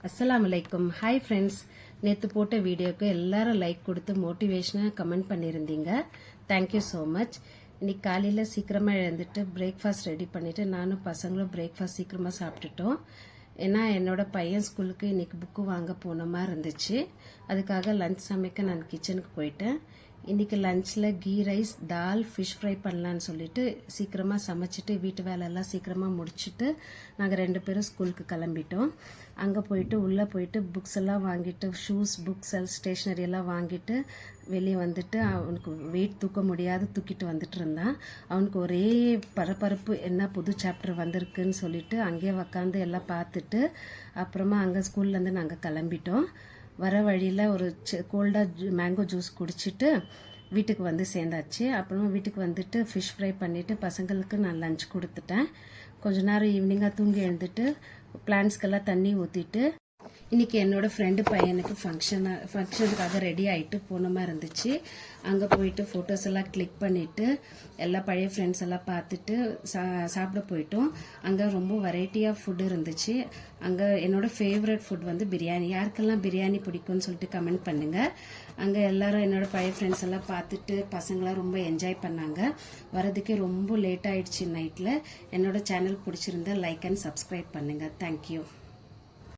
அஸ்ஸலாமு அலைக்கும். Hi friends, நேற்று போட்ட வீடியோக்கு எல்லாரும் லைக் கொடுத்து மோட்டிவேஷனாக கமெண்ட் பண்ணியிருந்தீங்க. Thank you so much. இன்னைக்கு காலையில் சீக்கிரமாக எழுந்துட்டு பிரேக்ஃபாஸ்ட் ரெடி பண்ணிவிட்டு நானும் பசங்களும் பிரேக்ஃபாஸ்ட் சீக்கிரமாக சாப்பிட்டுட்டோம். ஏன்னா என்னோட பையன் ஸ்கூலுக்கு இன்னைக்கு புக்கு வாங்க போன மாதிரி இருந்துச்சு. அதுக்காக லஞ்ச் சமைக்க நான் கிச்சனுக்கு போயிட்டேன். இன்னைக்கு லஞ்சில் கீ ரைஸ், தால், ஃபிஷ் ஃப்ரை பண்ணலான்னு சொல்லிட்டு சீக்கிரமாக சமைச்சிட்டு வீட்டு வேலையெல்லாம் சீக்கிரமாக முடிச்சுட்டு நாங்கள் 2 பேரும் ஸ்கூலுக்கு கிளம்பிட்டோம். அங்கே போயிட்டு உள்ளே போயிட்டு புக்ஸ் எல்லாம் வாங்கிட்டு ஷூஸ், புக்ஸ், ஸ்டேஷ்னரி எல்லாம் வாங்கிட்டு வெளியே வந்துட்டு அவனுக்கு வெயிட் தூக்க முடியாது தூக்கிட்டு வந்துட்டு இருந்தான். அவனுக்கு ஒரே பரபரப்பு, என்ன புது சாப்டர் வந்திருக்குன்னு சொல்லிட்டு அங்கேயே உக்காந்து எல்லாம் பார்த்துட்டு அப்புறமா அங்கே ஸ்கூல்லேருந்து நாங்கள் கிளம்பிட்டோம். வர வழியில் ஒரு கோல்டாக மேங்கோ ஜூஸ் குடிச்சிட்டு வீட்டுக்கு வந்து சேர்ந்தாச்சு. அப்புறமா வீட்டுக்கு வந்துட்டு ஃபிஷ் ஃப்ரை பண்ணிவிட்டு பசங்களுக்கு நான் லஞ்ச் கொடுத்துட்டேன். கொஞ்ச நேரம் ஈவினிங்காக தூங்கி எழுந்துட்டு பிளான்ஸ்க்கெல்லாம் தண்ணி ஊற்றிட்டு இன்னைக்கு என்னோட ஃப்ரெண்டு பையனுக்கு ஃபங்க்ஷனுக்காக ரெடி ஆகிட்டு போன மாதிரி இருந்துச்சு. அங்கே போயிட்டு ஃபோட்டோஸ் எல்லாம் கிளிக் பண்ணிவிட்டு எல்லா பழைய ஃப்ரெண்ட்ஸ் எல்லாம் பார்த்துட்டு சாப்பிட போயிட்டோம். அங்கே ரொம்ப வெரைட்டியாக ஃபுட்டு இருந்துச்சு. அங்கே என்னோட ஃபேவரட் ஃபுட் வந்து பிரியாணி. யாருக்கெல்லாம் பிரியாணி பிடிக்கும்னு சொல்லிட்டு கமெண்ட் பண்ணுங்கள். அங்கே எல்லாரும் என்னோட பழைய ஃப்ரெண்ட்ஸ் எல்லாம் பார்த்துட்டு பசங்களாம் ரொம்ப என்ஜாய் பண்ணாங்க. வரதுக்கே ரொம்ப லேட் ஆயிடுச்சு நைட்டில். என்னோட சேனல் பிடிச்சிருந்தா லைக் அண்ட் சப்ஸ்கிரைப் பண்ணுங்கள். தேங்க்யூ.